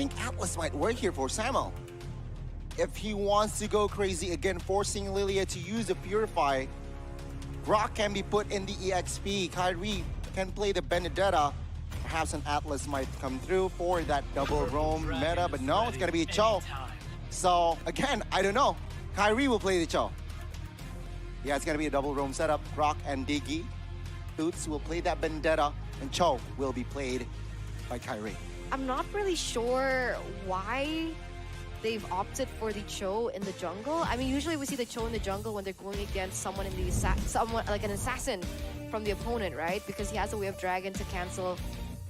think Atlas might work here for Samo. If he wants to go crazy again, forcing Lilia to use the Purify, Rock can be put in the EXP. Kyrie can play the Benedetta. Perhaps an Atlas might come through for that double roam meta, but no, it's gonna be a Cho. So again, I don't know. Kyrie will play the Cho. Yeah, it's gonna be a double roam setup. Rock and Diggy. Boots will play that Vendetta, and Cho will be played by Kyrie. I'm not really sure why they've opted for the Cho in the jungle. I mean, usually we see the Cho in the jungle when they're going against someone in the someone like an assassin from the opponent, right? Because he has a way of dragon to cancel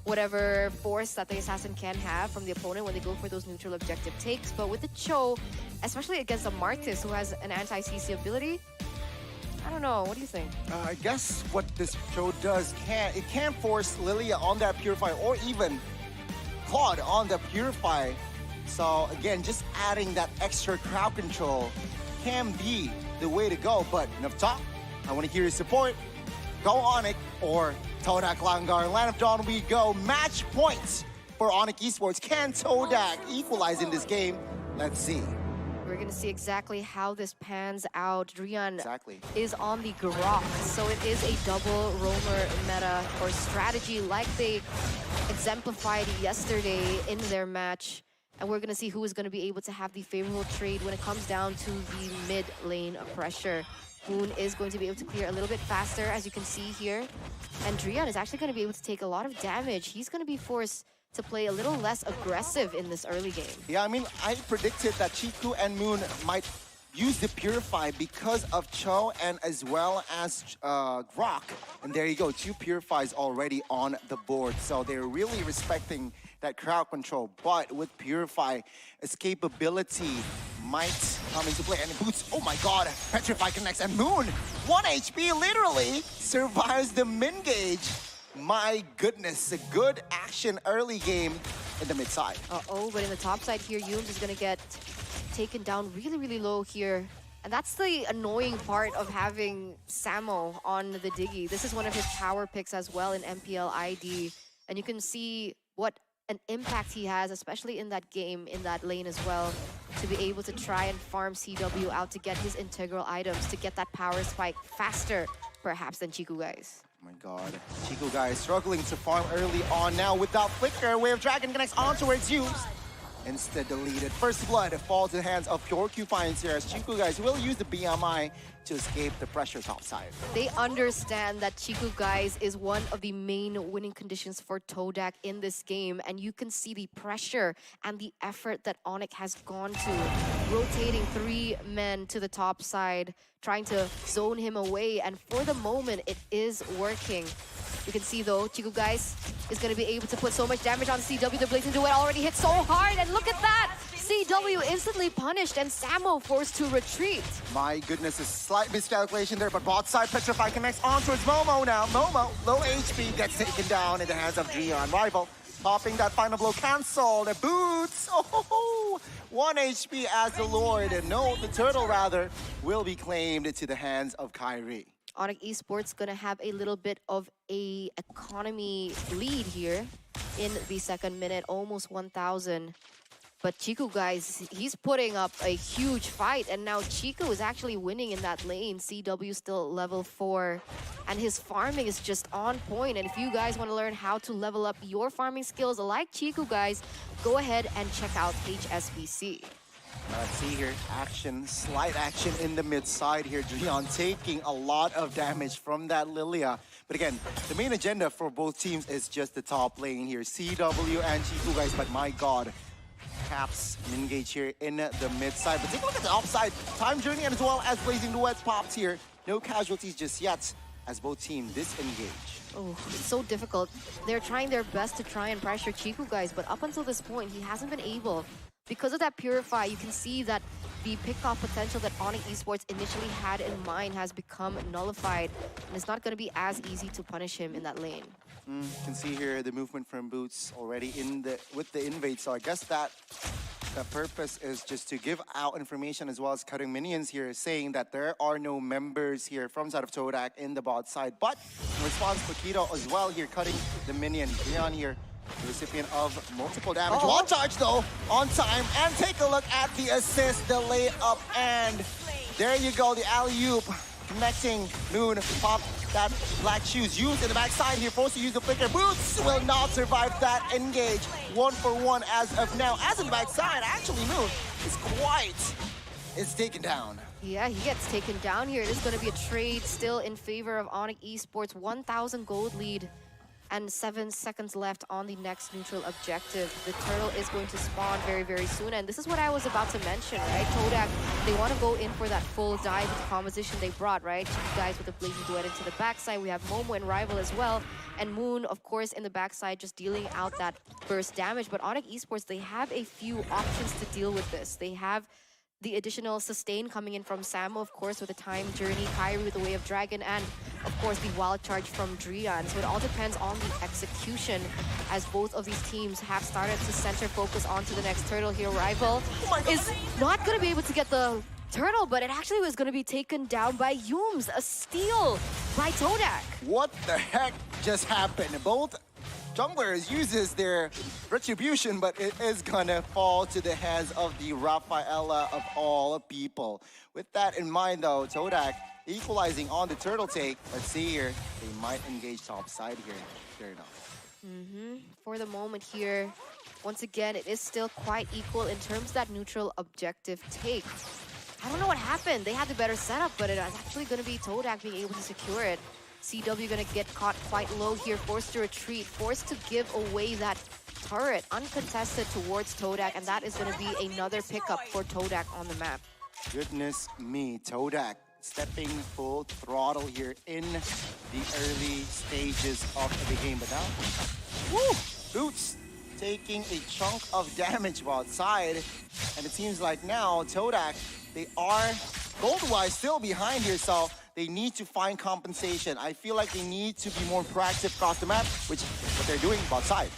whatever force that the assassin can have from the opponent when they go for those neutral objective takes. But with the Cho, especially against a Martis who has an anti-CC ability, I don't know. What do you think? I guess what this Cho does it can force Lilia on that Purify, or even Claude on the Purify. So again, just adding that extra crowd control can be the way to go. But enough talk. I want to hear your support. Go ONIC or TODAK Langar. Land of Dawn we go. Match points for ONIC Esports. Can TODAK equalize in this game? Let's see. We're going to see exactly how this pans out. Drian Exactly. is on the Grok, so it is a double roamer meta or strategy like they exemplified yesterday in their match. And we're going to see who is going to be able to have the favorable trade when it comes down to the mid lane pressure. Moon is going to be able to clear a little bit faster, as you can see here. And Drian is actually going to be able to take a lot of damage. He's going to be forced to play a little less aggressive in this early game. Yeah, I mean, I predicted that Chiku and Moon might use the Purify because of Cho and as well as Grok. And there you go, 2 Purifies already on the board. So they're really respecting that crowd control. But with Purify, escapability might come into play. And Boots, oh my god, Petrify connects. And Moon, 1 HP literally survives the min gauge. My goodness, a good action early game in the mid side. Uh-oh, but in the top side here, Yums is going to get taken down really, really low here. And that's the annoying part of having Samo on the Diggy. This is one of his power picks as well in MPL ID. And you can see what an impact he has, especially in that game, in that lane as well, to be able to try and farm CW out to get his integral items, to get that power spike faster, perhaps, than Chiku guys. Oh my god, Chiku guys struggling to farm early on now without Flicker. Wave Dragon connects on towards Yums. Instead deleted. First Blood falls in the hands of Pure Q Finds here as Chiku guys will use the BMI to escape the pressure topside. They understand that Chiku guys is one of the main winning conditions for TODAK in this game, and you can see the pressure and the effort that ONIC has gone to, rotating 3 men to the top side, trying to zone him away, and for the moment it is working. You can see though, Chiku guys is going to be able to put so much damage on CW. The Blazing Duet already hit so hard, and look at that! CW instantly punished and Samo forced to retreat. My goodness, a slight miscalculation there, but bot side Petrify connects on towards Momo now. Momo, low HP, gets taken down in the hands of Drian. Rival popping that final blow, cancel the Boots. Oh, 1 HP as the Lord, and no, the turtle rather, will be claimed to the hands of Kyrie. ONIC Esports gonna have a little bit of a economy lead here in the second minute, almost 1,000. But Chiku guys, he's putting up a huge fight, and now Chiku is actually winning in that lane. CW still level 4, and his farming is just on point. And if you guys want to learn how to level up your farming skills like Chiku guys, go ahead and check out HSBC. Let's see here, action, slight action in the mid side here. Drian taking a lot of damage from that Lilia. But again, the main agenda for both teams is just the top lane here. CW and Chiku guys, but my god. Caps engage here in the mid side. But take a look at the offside. Time Journey as well as Blazing Duets popped here. No casualties just yet as both teams disengage. Oh, it's so difficult. They're trying their best to try and pressure Chiku guys, but up until this point, he hasn't been able. Because of that Purify, you can see that the pick-off potential that ONIC Esports initially had in mind has become nullified, and it's not going to be as easy to punish him in that lane. You can see here the movement from Boots already with the invade, so I guess that the purpose is just to give out information as well as cutting minions here, saying that there are no members here from side of TODAK in the bot side. But in response, Paquito as well here, cutting the minion. Leon here the recipient of multiple damage. Wall charge though, on time, and take a look at the assist, the layup, and there you go, the alley-oop connecting. Moon pop that black shoes used in the backside here, forced to use the flicker. Boots will not survive that engage. 1-for-1 as of now. As in the backside, actually Moon is taken down. Yeah, he gets taken down here. It is going to be a trade still in favor of ONIC Esports. 1,000 gold lead and 7 seconds left on the next neutral objective. The turtle is going to spawn very, very soon. And this is what I was about to mention, right? TODAK, they want to go in for that full dive with the composition they brought, right? Two guys with the blazing duet into the backside. We have Momo and Rival as well. And Moon, of course, in the backside, just dealing out that burst damage. But ONIC Esports, they have a few options to deal with this. They have the additional sustain coming in from Samo, of course, with the time journey, Kyrie with the Way of Dragon, and of course the wild charge from Drian. So it all depends on the execution, as both of these teams have started to center focus onto the next turtle here. Rival is not going to be able to get the turtle, but it actually was going to be taken down by Yooms. A steal by TODAK. What the heck just happened? Both junglers uses their retribution, but it is gonna fall to the hands of the Rafaela of all people. With that in mind though, TODAK equalizing on the turtle take. Let's see here, they might engage top side here. Fair enough. For the moment here, once again, it is still quite equal in terms of that neutral objective take. I don't know what happened. They had the better setup, but it is actually going to be TODAK being able to secure it. CW gonna get caught quite low here, forced to retreat, forced to give away that turret, uncontested towards TODAK, and that is gonna be another pickup for TODAK on the map. Goodness me, TODAK stepping full throttle here in the early stages of the game, but now, woo, Boots taking a chunk of damage outside, and it seems like now TODAK, they are gold-wise still behind here, so they need to find compensation. I feel like they need to be more proactive across the map, which what they're doing outside.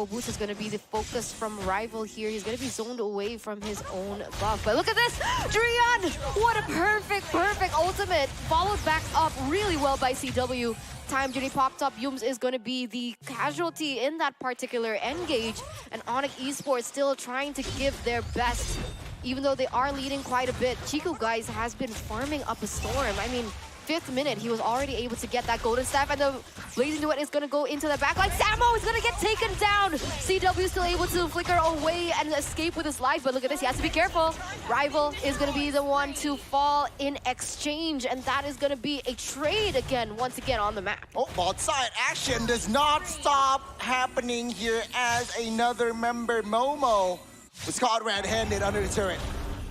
Boost is going to be the focus from Rival here. He's going to be zoned away from his own buff. But look at this! Drian! What a perfect ultimate! Followed back up really well by CW. Time Journey popped up. Yooms is going to be the casualty in that particular engage. And ONIC Esports still trying to give their best. Even though they are leading quite a bit, Chico, guys, has been farming up a storm. I mean, 5th minute, he was already able to get that golden staff, and the blazing duet is going to go into the backline. Samo is going to get taken down. CW still able to flicker away and escape with his life, but look at this, he has to be careful. Rival is going to be the one to fall in exchange, and that is going to be a trade again, once again on the map. Oh, outside action does not stop happening here as another member, Momo, was caught red-handed under the turret.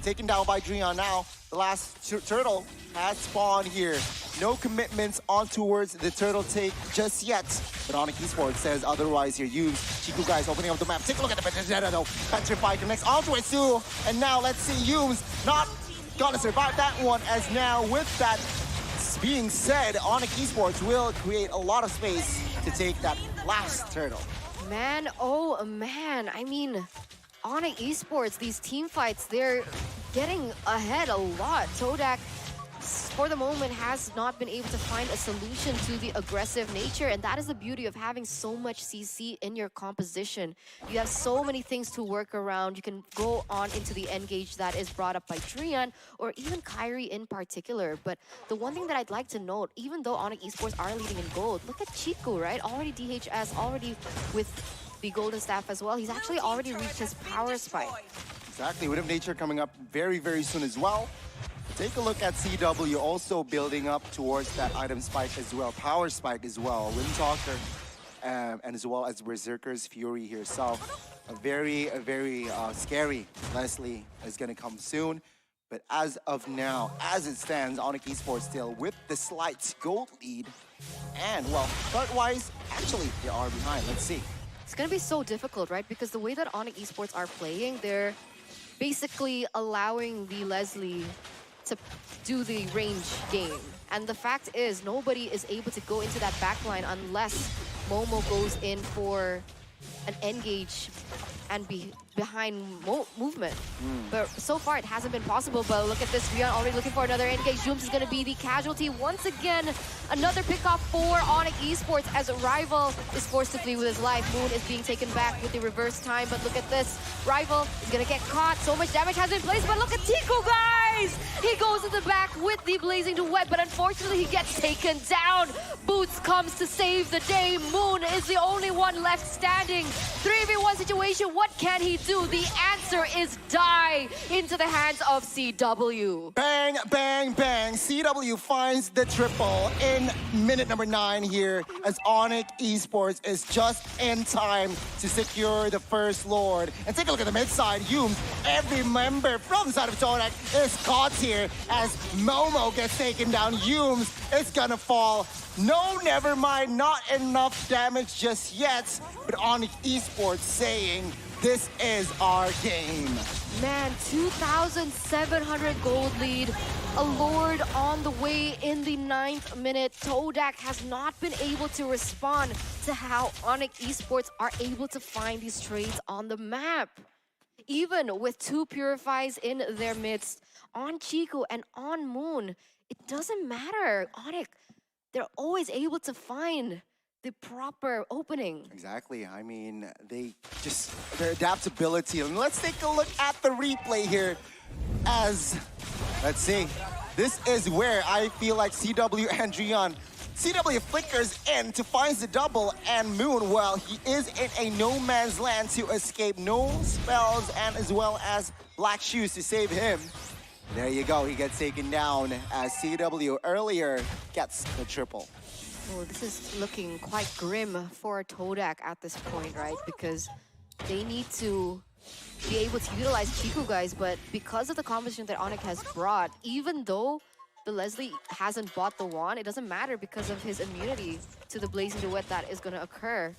Taken down by Drian now. The last turtle has spawned here. No commitments on towards the turtle take just yet. But ONIC Esports says otherwise here. Use Chiku, guys, opening up the map. Take a look at the Vendetta though. Petrify connects onto it too. And now let's see Yooms not gonna survive that one, as now with that being said, ONIC Esports will create a lot of space to take that last turtle. Man, oh man, I mean, ONIC Esports, these team fights, they're getting ahead a lot. TODAK, for the moment, has not been able to find a solution to the aggressive nature, and that is the beauty of having so much CC in your composition. You have so many things to work around. You can go on into the engage that is brought up by Drian, or even Kyrie in particular. But the one thing that I'd like to note, even though ONIC Esports are leading in gold, look at Chico, right? Already DHS, already with the golden staff as well. He's actually already reached his power spike. Exactly, Wind of Nature coming up very, very soon as well. Take a look at CW also building up towards that item spike as well, power spike as well. Windtalker and as well as Berserker's Fury here. So a very scary Leslie is going to come soon. But as of now, as it stands, ONIC Esports still with the slight gold lead. And well, start-wise, actually they are behind. Let's see. It's going to be so difficult, right? Because the way that ONIC Esports are playing, they're basically allowing the Leslie to do the range game. And the fact is, nobody is able to go into that backline unless Momo goes in for an engage and be behind movement. But so far it hasn't been possible. But look at this, Rion already looking for another engage. Zooms is going to be the casualty once again. Another pickoff for ONIC Esports as a rival is forced to flee with his life. Moon is being taken back with the reverse time. But look at this, rival is going to get caught. So much damage has been placed, but look at Tico, guys! He goes in the back with the blazing duet, but unfortunately he gets taken down. Boots comes to save the day. Moon is the only one left standing. 3v1 situation, what can he do? The answer is die into the hands of CW. Bang, bang, bang. CW finds the triple in minute number 9 here as ONIC Esports is just in time to secure the first Lord. And take a look at the mid side. Hume, every member from the side of TODAK is caught here as Momo gets taken down. Humes is gonna fall. No, never mind, not enough damage just yet. But ONIC Esports saying, this is our game. Man, 2,700 gold lead. A Lord on the way in the 9th minute. TODAK has not been able to respond to how ONIC Esports are able to find these trades on the map. Even with 2 Purifies in their midst, on Chico and on Moon, it doesn't matter. ONIC, they're always able to find the proper opening. Exactly. I mean, their adaptability. And let's take a look at the replay here as, let's see, this is where I feel like CW and Drian. CW flickers in to find the double, and Moon, well, he is in a no man's land to escape. No spells and as well as black shoes to save him. There you go, he gets taken down as CW earlier gets the triple. Oh, this is looking quite grim for TODAK at this point, right? Because they need to be able to utilize Chiku, guys, but because of the composition that ONIC has brought, even though the Leslie hasn't bought the wand, it doesn't matter because of his immunity to the blazing duet that is going to occur.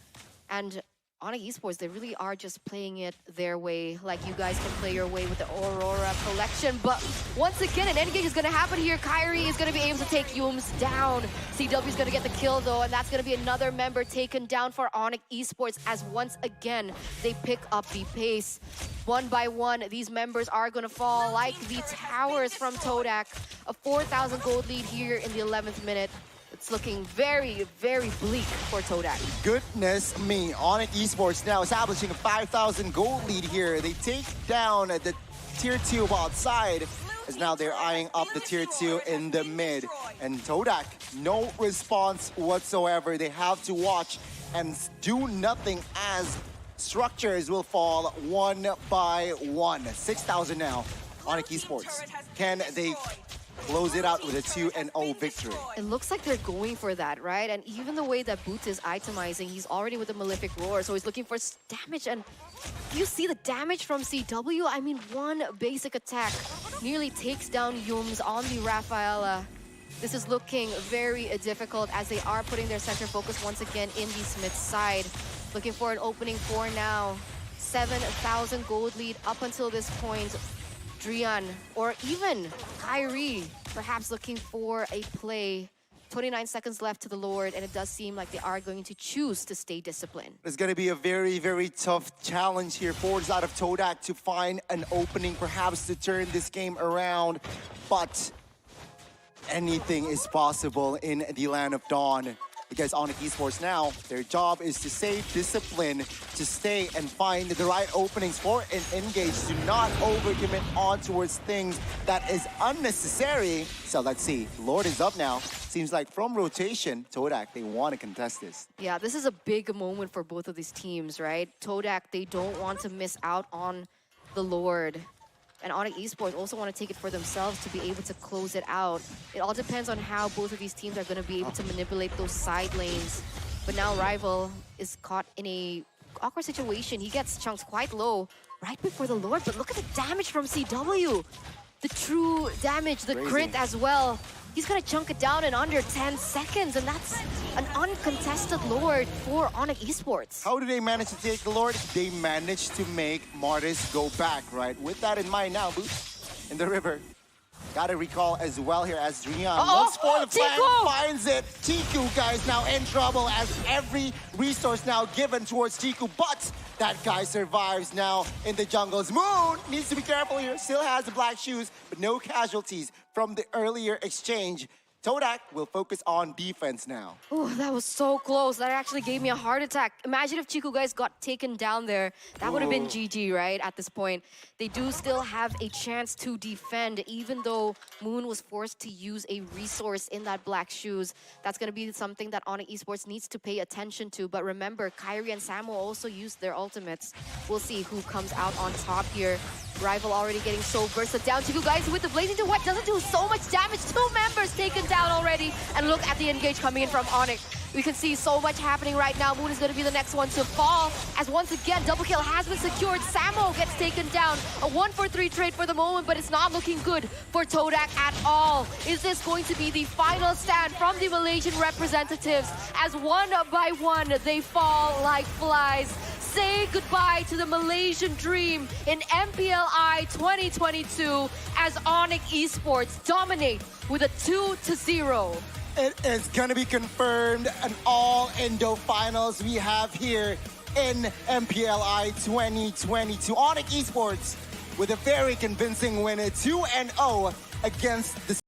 And ONIC Esports, they really are just playing it their way, like you guys can play your way with the Aurora collection. But once again, an engage is going to happen here. Kyrie is going to be able to take Yumes down. CW is going to get the kill, though, and that's going to be another member taken down for ONIC Esports as once again, they pick up the pace. One by one, these members are going to fall like the towers from TODAK. A 4,000 gold lead here in the 11th minute. It's looking very, very bleak for TODAK. Goodness me. ONIC Esports now establishing a 5,000 gold lead here. They take down the tier 2 outside as now they're eyeing up the tier 2 in the mid. And TODAK, no response whatsoever. They have to watch and do nothing as structures will fall one by one. 6,000 now. ONIC Esports. Can they close it out with a 2-0 victory? It looks like they're going for that, right? And even the way that Boots is itemizing, he's already with the Malefic Roar, so he's looking for damage. And you see the damage from CW? I mean, one basic attack nearly takes down Yumes on the Rafaela. This is looking very difficult as they are putting their center focus once again in the Smith side. Looking for an opening for now. 7,000 gold lead up until this point. Drian, or even Kyrie, perhaps looking for a play. 29 seconds left to the Lord, and it does seem like they are going to choose to stay disciplined. It's going to be a very, very tough challenge here for the side of TODAK to find an opening, perhaps to turn this game around. But anything is possible in the Land of Dawn. Because ONIC Esports now, their job is to stay disciplined, to stay and find the right openings for an engage, to not overcommit on towards things that is unnecessary. So let's see, Lord is up now. Seems like from rotation, TODAK, they want to contest this. Yeah, this is a big moment for both of these teams, right? TODAK, they don't want to miss out on the Lord. And ONIC Esports also want to take it for themselves to be able to close it out. It all depends on how both of these teams are going to be able to manipulate those side lanes. But now Rival is caught in a awkward situation. He gets chunks quite low right before the Lord. But look at the damage from CW. The true damage, the crit as well. He's going to chunk it down in under 10 seconds. And that's an uncontested Lord for ONIC Esports. How do they manage to take the Lord? They managed to make Martis go back, right? With that in mind now, Boots in the river. Gotta recall as well here as Rian Uh-oh. looks for the flank, Tiku! finds it. Tiku, guys, now in trouble as every resource now given towards Tiku, but that guy survives now in the jungles. Moon needs to be careful here, still has the black shoes, but no casualties from the earlier exchange. TODAK will focus on defense now. Oh, that was so close. That actually gave me a heart attack. Imagine if Chiku guys got taken down there. That would have been GG, right? At this point, they do still have a chance to defend, even though Moon was forced to use a resource in that black shoes. That's going to be something that ONIC Esports needs to pay attention to. But remember, Kyrie and Samo also used their ultimates. We'll see who comes out on top here. Rival already getting so bursted down. Chiku guys with the Blazing to Wet doesn't do so much damage. 2 members taken down already. And look at the engage coming in from ONIC. We can see so much happening right now. Moon is going to be the next one to fall. As once again, double kill has been secured. Samo gets taken down. A 1-for-3 trade for the moment, but it's not looking good for TODAK at all. Is this going to be the final stand from the Malaysian representatives? As one by one, they fall like flies. Say goodbye to the Malaysian dream in MPLI 2022 as ONIC Esports dominate with a 2-0. It is going to be confirmed an all-Indo finals we have here in MPLI 2022. ONIC Esports with a very convincing win, 2-0 against the